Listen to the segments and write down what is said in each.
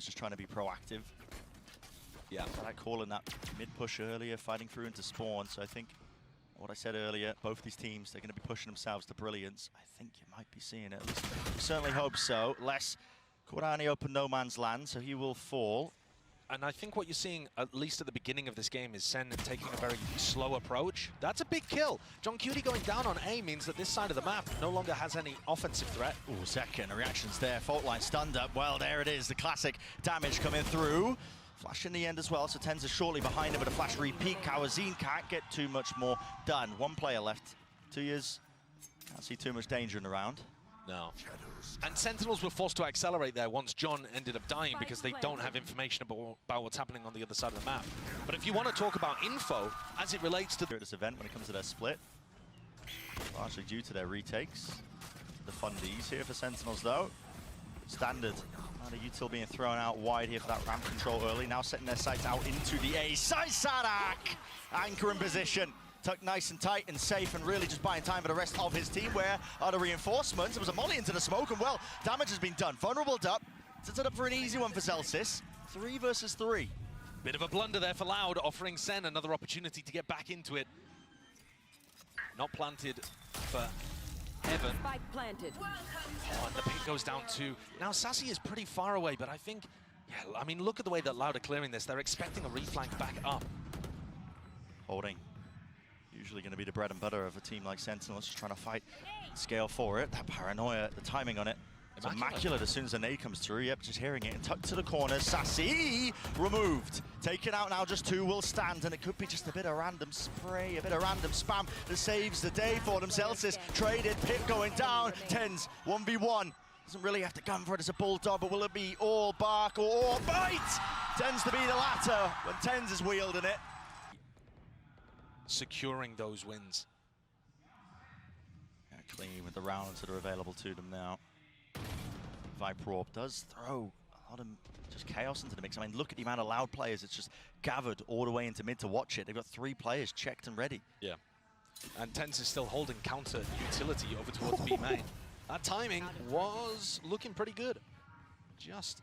teams just trying to be proactive. Yeah. So like calling that mid-push earlier, fighting through into spawn. So I think what I said earlier, both these teams, they're going to be pushing themselves to brilliance. I think you might be seeing it. At least we certainly hope so. Les Korani open no man's land, so he will fall. And I think what you're seeing, at least at the beginning of this game, is Sen taking a very slow approach. That's a big kill. John Cutie going down on A means that this side of the map no longer has any offensive threat. Ooh, second reactions there. Fault line stunned up. Well, there it is. The classic damage coming through. Flash in the end as well, so TenZ is shortly behind him, but a flash repeat. Kawazine can't get too much more done. One player left. 2 years. Can't see too much danger in the round. No. And Sentinels were forced to accelerate there once John ended up dying because they don't have information about what's happening on the other side of the map. But if you want to talk about info as it relates to this event when it comes to their split, largely due to their retakes. The fundies here for Sentinels though. Standard. And a util being thrown out wide here for that ramp control early. Now setting their sights out into the A. Sadak! Anchor in position. Tucked nice and tight and safe and really just buying time for the rest of his team. Where are the reinforcements? It was a molly into the smoke and well, damage has been done. Vulnerable up. Sets it up for an easy one for Zelsis. 3 versus 3. Bit of a blunder there for Loud, offering Sen another opportunity to get back into it. Not planted for Heaven. Spike planted. Oh, and the pick goes down to... Now, Sassy is pretty far away, but I think... Yeah, I mean, look at the way that Loud are clearing this. They're expecting a reflank back up. Holding. Usually going to be the bread and butter of a team like Sentinels, just trying to fight, scale for it. That paranoia, the timing on it. It's immaculate as soon as the nade comes through. Yep, just hearing it and tucked to the corner. Sassy removed. Taken out now, just 2 will stand, and it could be just a bit of random spray, a bit of random spam that saves the day for them. Zelsis traded, Pip going down. TenZ 1v1. Doesn't really have to gun for it as a bulldog, but will it be all bark or all bite? Tends to be the latter when TenZ is wielding it. Securing those wins. Yeah, clean with the rounds that are available to them now. Viprorp does throw a lot of just chaos into the mix. I mean, look at the amount of Loud players. It's just gathered all the way into mid to watch it. They've got 3 players checked and ready. Yeah. And TenZ is still holding counter utility over towards B main. That timing was looking pretty good. Just.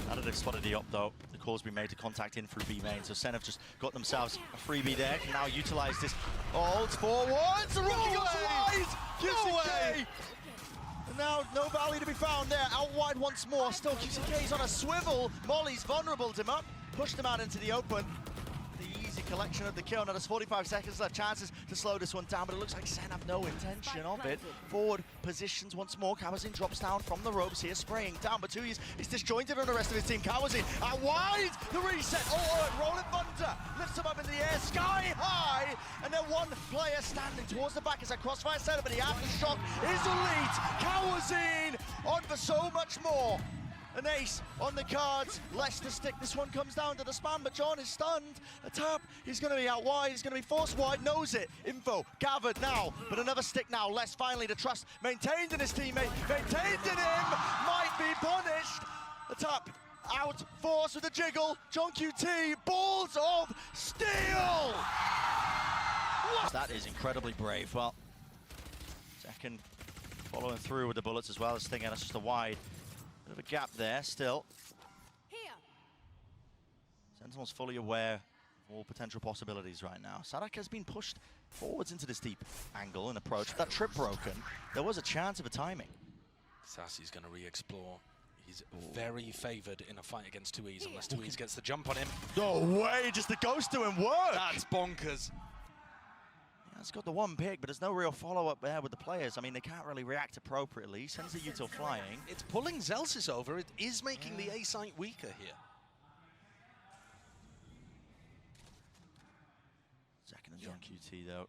Now that they've spotted the op though, the call's been made to contact in through B main. So Sen have just got themselves a freebie there. Can now utilize this. Ult forwards. The rookie goes wide. No way. And now no Valley to be found there. Out wide once more. Still QCK's on a swivel. Molly's vulnerable him up. Pushed him out into the open. The easy collection of the kill. Now there's 45 seconds left. Chances to slow this one down, but it looks like Sen have no intention of it. Forward positions once more. Kawazine drops down from the ropes here, spraying down, but Tuyes is disjointed on the rest of his team. Kawazine out wide. The reset. Oh, rolling thunder. Lifts him up in the air, sky high. And then one player standing towards the back as a crossfire setup, but the aftershock is elite. Kawazine on for so much more. An ace on the cards, less to stick. This one comes down to the spam, but John is stunned. A tap, he's going to be out wide, he's going to be forced wide, knows it. Info gathered now, but another stick now. Less finally, the trust maintained in his teammate, maintained in him, might be punished. The tap, out, force with a jiggle. John QT, balls of steel! What? That is incredibly brave. Well, second following through with the bullets as well as Stinger. That's just a wide. Bit of a gap there still. Here. Sentinel's fully aware of all potential possibilities right now. Sadak has been pushed forwards into this deep angle and approach. That trip broken, there was a chance of a timing. Sassy's going to re-explore. He's very favored in a fight against Tuyes unless Tuyes gets the jump on him. No way, just the ghost doing work! That's bonkers. Yeah, it's got the one pick, but there's no real follow-up there with the players. I mean, they can't really react appropriately. He sends the util flying. It's pulling Zelsis over. It is making the A site weaker here. Second and John QT, though.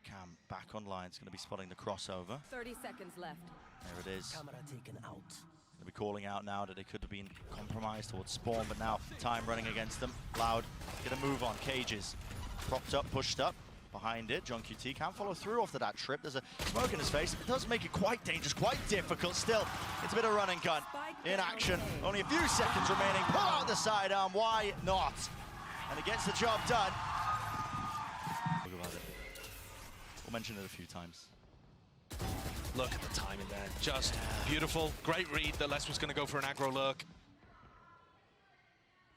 Cam back online. It's going to be spotting the crossover. 30 seconds left. There it is. Camera taken out. Going to be calling out now that they could have been compromised towards spawn, but now time running against them. Loud, get a move on. Cages propped up, pushed up. Behind it, John QT can't follow through after that trip. There's a smoke in his face. It does make it quite dangerous, quite difficult. Still, it's a bit of run and gun in action. Only a few seconds remaining. Pull out the sidearm. Why not? And it gets the job done. Talk about it. We'll mention it a few times. Look at the timing there. Just beautiful. Great read that Les was going to go for an aggro lurk.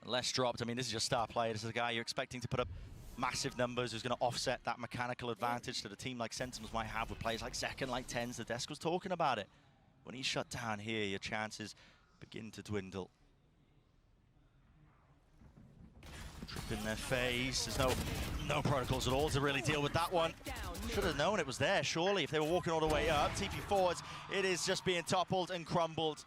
Les dropped. I mean, this is your star player. This is a guy you're expecting to put up massive numbers, who's going to offset that mechanical advantage that a team like Sentinels might have with players like Zek and like Tens. The desk was talking about it. When he's shut down here, your chances begin to dwindle. Trip in their face. There's no protocols at all to really deal with that one. Should have known it was there, surely, if they were walking all the way up. TP forwards, it is just being toppled and crumbled.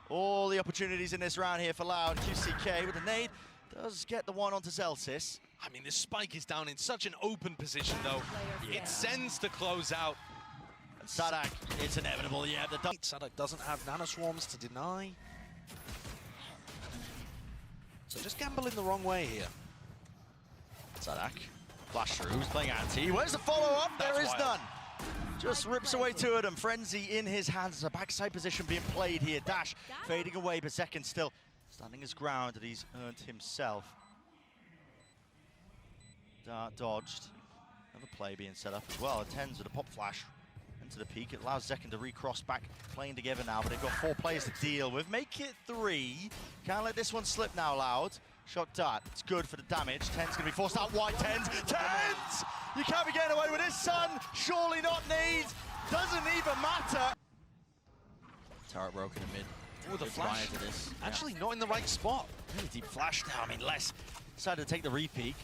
All the opportunities in this round here for Loud. QCK with the nade does get the one onto Zelsis. I mean, this spike is down in such an open position, though. It sends to close out. And Sadak, it's inevitable, yeah. Sadak doesn't have nanoswarms to deny. So just gambling the wrong way here. Sadak, flash through, who's playing anti. Where's the follow-up? There is none. Just rips away two of them. Frenzy in his hands. A backside position being played here. Dash fading away, but Second still standing his ground that he's earned himself. Dart dodged. Another play being set up as well. Tens with a pop flash into the peak. It allows Zekken to recross back, playing together now, but they've got 4 players to deal with. Make it 3. Can't let this one slip now, Loud. Shock dart, it's good for the damage. Tens gonna be forced out wide. Tens! You can't be getting away with this, son! Surely not needs. Doesn't even matter. Turret broken in mid. Oh, the flash. To this. Actually not in the right spot. Really deep flash now. I mean, Les decided to take the re-peek.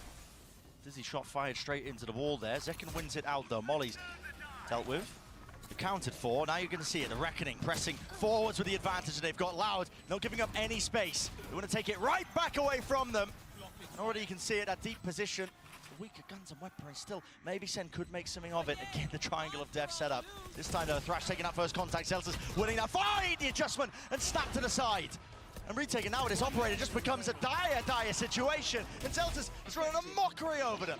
Dizzy shot fired straight into the wall there. Zekken wins it out though. Molly's dealt with. Accounted for. Now you're going to see it. The Reckoning pressing forwards with the advantage that they've got. Loud, not giving up any space. They want to take it right back away from them. And already you can see it, that deep position. The weaker guns and weaponry still. Maybe Sen could make something of it. Again, the triangle of death set up. This time though, Thrash taking that first contact. Zelsis winning that fight. The adjustment and snap to the side. And retaking now with this operator just becomes a dire situation. And Zelsis is running a mockery over them.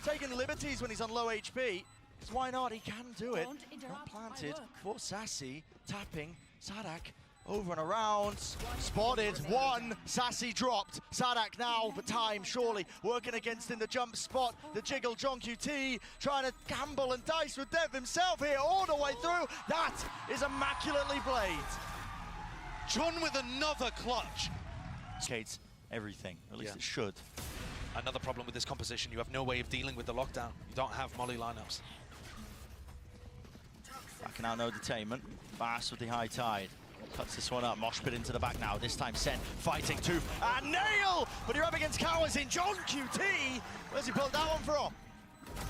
Taking liberties when he's on low HP. Because why not? He can do it. Not planted for Sassy. Tapping. Sadak over and around. Spotted. 1. Sassy dropped. Sadak now for time, surely. Working against in the jump spot. The jiggle. John QT trying to gamble and dice with Dev himself here all the way through. That is immaculately played. John with another clutch. Skates everything, at least it should. Another problem with this composition, you have no way of dealing with the lockdown. You don't have Molly lineups. Backing out, no detainment. Fast with the high tide. Cuts this one up. Mosh pit into the back now. This time Sen fighting Tooth and Nail! But you're up against cowards in John QT. Where's he pulled that one from?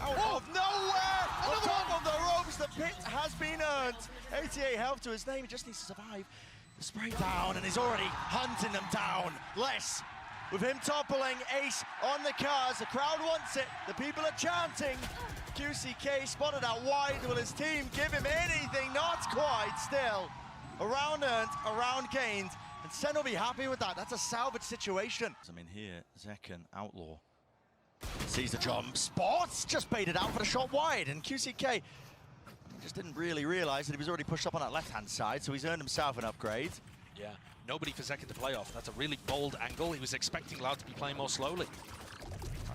Out of nowhere! On top of the ropes, the pit has been earned. 88 health to his name, he just needs to survive. The spray down, and he's already hunting them down. Les, with him toppling, Ace on the cars. The crowd wants it. The people are chanting. QCK spotted out wide. Will his team give him anything? Not quite still. A round earned, a round gained. And Sen will be happy with that. That's a salvage situation. I mean, here, Zekken, Outlaw. Sees the jump. Spots just baited out for the shot wide. And QCK just didn't really realize that he was already pushed up on that left-hand side, so he's earned himself an upgrade. Yeah, nobody for Zekken to play off. That's a really bold angle. He was expecting Loud to be playing more slowly.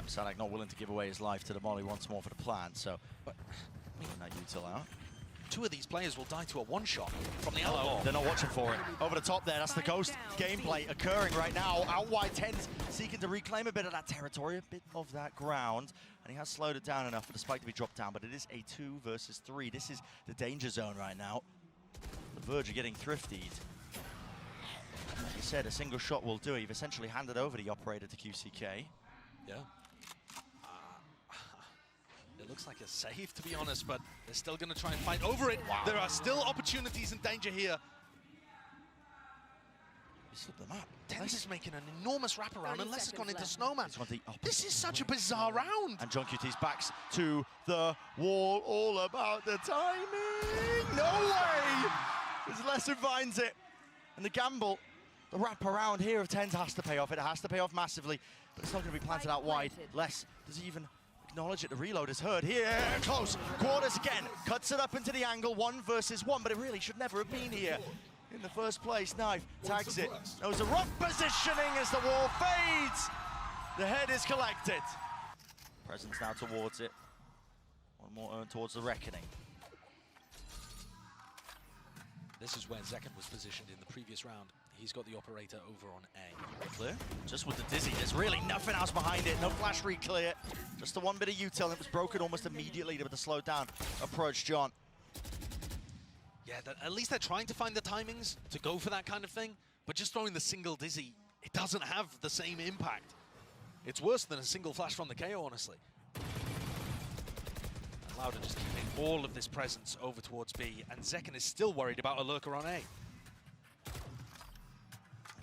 Sadak not willing to give away his life to the Molly once more for the plant, so that util out. 2 of these players will die to a one-shot from the outlaw. They're not watching for it. Over the top there, that's the Ghost gameplay occurring right now. Out wide, Tens seeking to reclaim a bit of that territory, a bit of that ground. And he has slowed it down enough for the spike to be dropped down, but it is a 2 versus 3. This is the danger zone right now. The verge of getting thriftied. Like you said, a single shot will do it. You've essentially handed over the operator to QCK. Yeah. It looks like a save, to be honest, but they're still going to try and fight over it. Wow. There are still opportunities and danger here. Slip them up. Tens is making an enormous wraparound unless it's gone into Snowman. This is such a bizarre round. And John QT's backs to the wall, all about the timing. No way! As Lesson finds it. And the gamble, the wraparound here of Tens has to pay off. It has to pay off massively, but it's not going to be planted out wide. Les, does he even acknowledge it? The reload is heard here. Close. Quarters again. Cuts it up into the angle. 1 versus 1, but it really should never have been here. In the first place, Knife tags it. That was a rough positioning as the wall fades. The head is collected. Presence now towards it. One more earn towards the Reckoning. This is where Zekken was positioned in the previous round. He's got the operator over on A. Clear. Just with the Dizzy, there's really nothing else behind it. No flash read clear. Just the one bit of util, and it was broken almost immediately with the slow down approach, John. Yeah, at least they're trying to find the timings to go for that kind of thing, but just throwing the single Dizzy, it doesn't have the same impact. It's worse than a single flash from the KO, honestly. And Louder just keeping all of this presence over towards B, and Zekken is still worried about a lurker on A.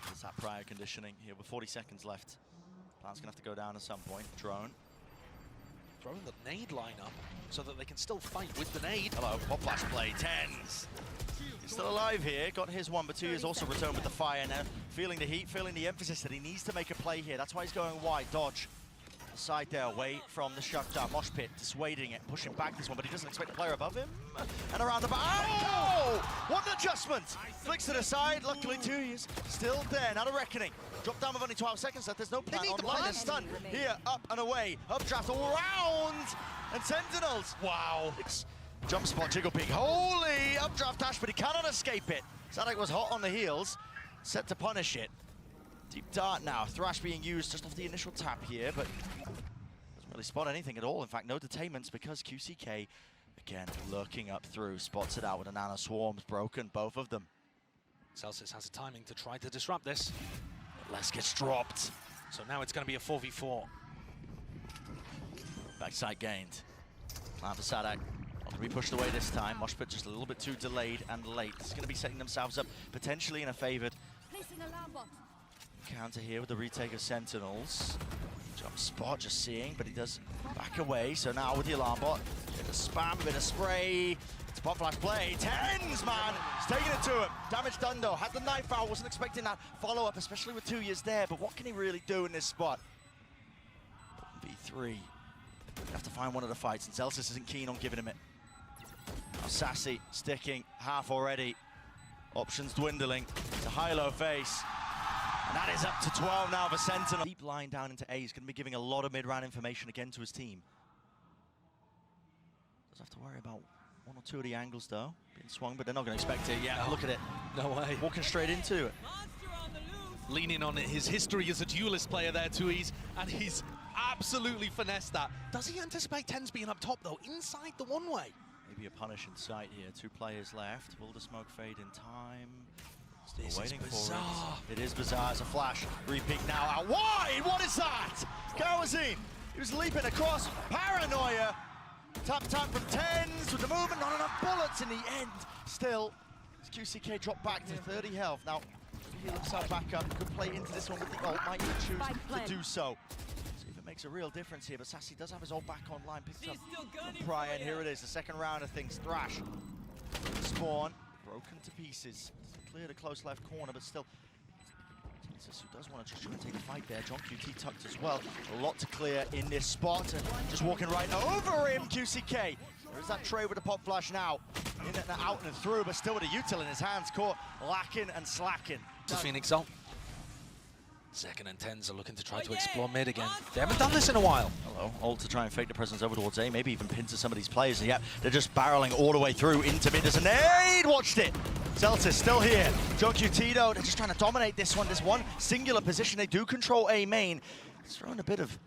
There's that prior conditioning here with 40 seconds left. Plan's gonna have to go down at some point. Drone. Throwing the nade lineup so that they can still fight with the nade. Hello, pop flash play, TenZ. He's still alive here, got his one, but 2 years also returned with the fire now. Feeling the heat, feeling the emphasis that he needs to make a play here. That's why he's going wide, dodge. Side there, away from the shutdown. Mosh pit, dissuading it, pushing back this one, but he doesn't expect the player above him. And around the back, oh! What an adjustment! Flicks to the side, luckily 2 years still there, not a reckoning. Drop down with only 12 seconds left, there's no plan online, and stun. Here, up and away, updraft all around, and Sentinels. Wow. Jump spot, jiggle peek, holy! Updraft dash, but he cannot escape it. Sadek was hot on the heels, set to punish it. Deep dart now, Thrash being used just off the initial tap here, but doesn't really spot anything at all. In fact, no detainments because QCK, again, lurking up through, spots it out with a nano swarms, broken, both of them. Celsius has the timing to try to disrupt this. Les gets dropped. So now it's going to be a 4v4. Backside gained. Plan for Sadek. Not going to be pushed away this time. Moshpit just a little bit too delayed and late. It's going to be setting themselves up potentially in a favored counter here with the retake of Sentinels. Jump spot, just seeing, but he does back away. So now with the alarm bot, bit of spam, bit of spray. It's pop flash play. TenZ, man! He's taking it to him. Damage done though. Had the knife out. Wasn't expecting that follow-up, especially with 2 years there. But what can he really do in this spot? V3. You have to find one of the fights, and Celsius isn't keen on giving him it. Now Sassy sticking half already. Options dwindling. It's a high-low face. And that is up to 12 now for Sentinel. Deep line down into A. He's going to be giving a lot of mid-round information again to his team. Does have to worry about one or two of the angles though. Being swung, but they're not going to expect it. Yeah, no. Look at it. No way. Walking straight into it. Leaning on his history as a duelist player there, Tuiz, and he's absolutely finessed that. Does he anticipate TenZ being up top though, inside the one-way? Maybe a punish in sight here. 2 players left. Will the smoke fade in time? Still This waiting is bizarre. for it. It is bizarre. It's a flash. Repeat now. Out wide. What is that? Kawazine. He was leaping across. Paranoia. Tap from TenZ with the movement. Not enough bullets in the end. Still, QCK dropped back to 30 health. Now, heal himself back up. Could play into this one with the ult. Might even choose to do so. See if it makes a real difference here. But Sassy does have his ult back online. Picked up from Prior. And here it is. The second round of things. Thrash. Spawn. Broken to pieces. Clear the close left corner, but still, who does want to just try and take a fight there. John QT tucked as well. A lot to clear in this spot, and just walking right over him, QCK. There is that tray with the pop flash now. In and out and through, but still with a util in his hands, caught lacking and slacking. To Phoenix ult. Zekken and TenZ are looking to try to explore mid again. They haven't done this in a while. Hello, ult to try and fake the presence over towards A, maybe even pin to some of these players. And yeah, they're just barreling all the way through into mid. There's a nade, watched it. Celsius still here. John QT though, they're just trying to dominate this one singular position. They do control A main. It's throwing a bit of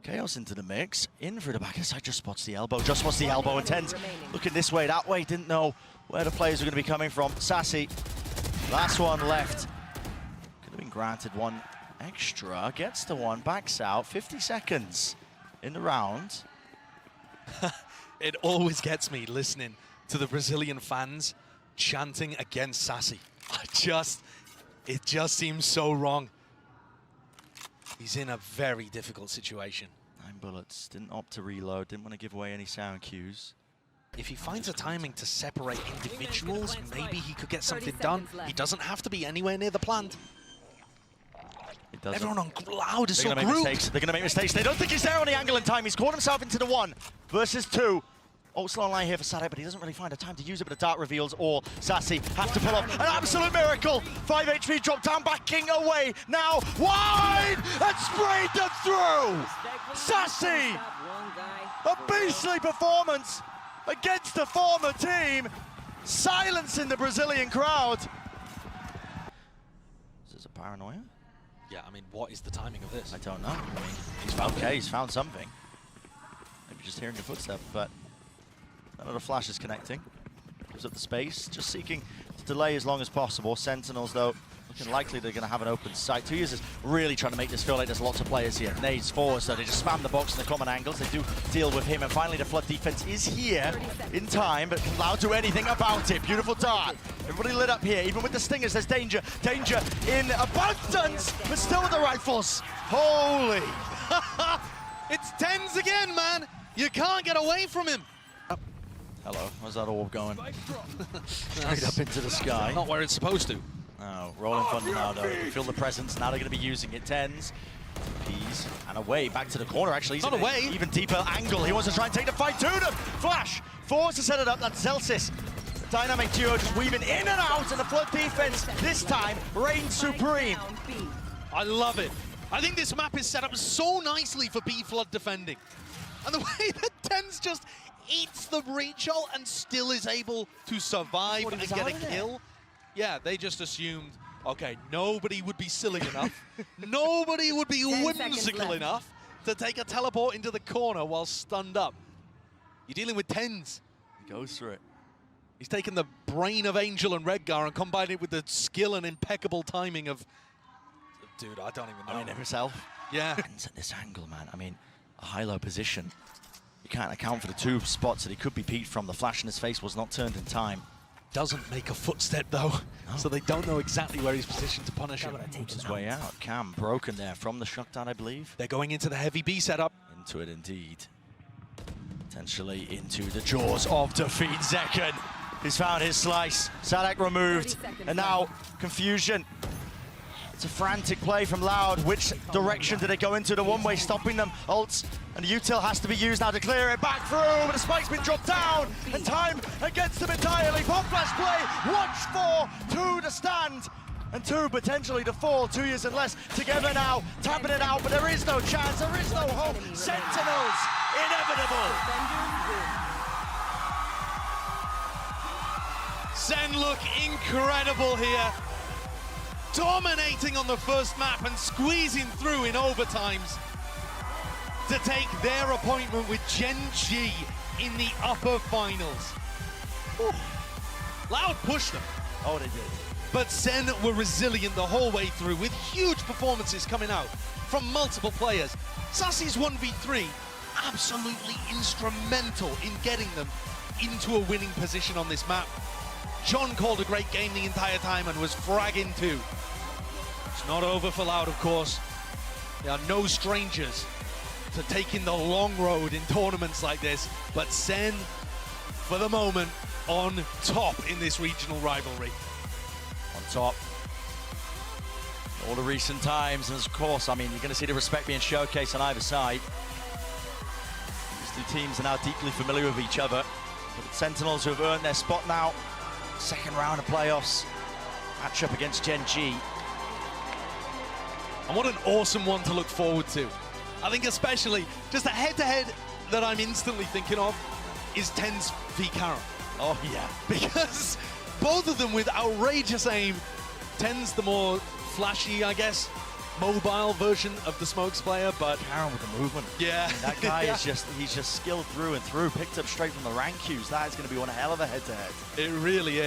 chaos into the mix. In through the back of the side, just spots the elbow, and TenZ looking this way, that way, didn't know where the players were going to be coming from. Sassy, last one left. Could have been granted one extra, gets the one, backs out, 50 seconds in the round. It always gets me listening to the Brazilian fans chanting against Sassy. It just seems so wrong. He's in a very difficult situation. 9 bullets, didn't opt to reload, didn't want to give away any sound cues. If he finds a timing to separate individuals, maybe he could get something done. He doesn't have to be anywhere near the plant. Everyone on Loud is so grouped. They're going to make mistakes. They don't think he's there on the angle in time. He's caught himself into the 1 versus 2. Ult slow line here for Sadek, but he doesn't really find a time to use it, but the dart reveals all. Sassy has to pull off an absolute miracle. 5 HP drop down, backing away. Now wide and sprayed them through. Sassy, a beastly performance against the former team. Silence in the Brazilian crowd. Is this a paranoia? Yeah, I mean, what is the timing of this? I don't know. I mean, he's found something. Maybe just hearing your footstep, but another flash is connecting. Gives up the space, just seeking to delay as long as possible. Sentinels, though, looking likely they're going to have an open sight. 2 Years is really trying to make this feel like there's lots of players here. Nades forward, so they just spam the box in the common angles. They do deal with him, and finally the flood defense is here in time, but can Loud do anything about it? Beautiful dart. Everybody lit up here, even with the stingers, there's danger. Danger in abundance, but still with the rifles. Holy. It's TenZ again, man. You can't get away from him. Hello, how's that orb going? Straight up into the sky. Not where it's supposed to. Oh, rolling thunder now, though. You can feel the presence. Now they're going to be using it. TenZ, Peas, and away. Back to the corner, actually. He's not in away. an even deeper angle. He wants to try and take the fight to them. Flash, forced to set it up. That's Zelsis. The dynamic duo just weaving in and out, and the flood defense this time reigns supreme. I love it. I think this map is set up so nicely for B flood defending. And the way that TenZ just eats the breach ult and still is able to survive and get a kill. Yeah, they just assumed, okay, nobody would be silly enough, nobody would be whimsical enough to take a teleport into the corner while stunned up. You're dealing with TenZ. He goes for it. He's taken the brain of Angel and Redgar and combined it with the skill and impeccable timing of... Dude, I don't even know. I mean, himself. Yeah. TenZ at this angle, man. I mean, a high-low position. You can't account for the 2 spots that he could be peeked from. The flash in his face was not turned in time. Doesn't make a footstep, though, so they don't know exactly where he's positioned to punish him. Moves his way out. Cam broken there from the shutdown, I believe. They're going into the heavy B setup. Into it, indeed. Potentially into the jaws of defeat. Zekken, he's found his slice. Sadak removed, and now confusion. It's a frantic play from Loud. Which direction did they go into? The one-way stopping them. Ults, and the util has to be used now to clear it back through, but the spike's been dropped down, and time against them entirely. Pop flash play, watch for 2 to stand, and 2 potentially to fall. 2 Years and less together now, tapping it out, but there is no chance, there is no hope. Sentinels, inevitable. Sen look incredible here. Dominating on the first map and squeezing through in overtimes to take their appointment with Gen G in the upper finals. Ooh. Loud pushed them. Oh, they did. But Sen were resilient the whole way through with huge performances coming out from multiple players. Sassy's 1v3, absolutely instrumental in getting them into a winning position on this map. John called a great game the entire time and was fragging too. It's not over for Loud, of course. They are no strangers to taking the long road in tournaments like this, but Sen, for the moment, on top in this regional rivalry. On top. All the recent times, and of course, I mean, you're going to see the respect being showcased on either side. These 2 teams are now deeply familiar with each other. But the Sentinels who have earned their spot now. Second round of playoffs. Match up against Gen G. And what an awesome one to look forward to. I think especially just a head-to-head that I'm instantly thinking of is TenZ v Karam. Oh yeah. Because both of them with outrageous aim. TenZ the more flashy, I guess, mobile version of the Smokes player, but Karam with the movement. Yeah. I mean, that guy is he's just skilled through and through, picked up straight from the rank queues. That is going to be one hell of a head-to-head. It really is.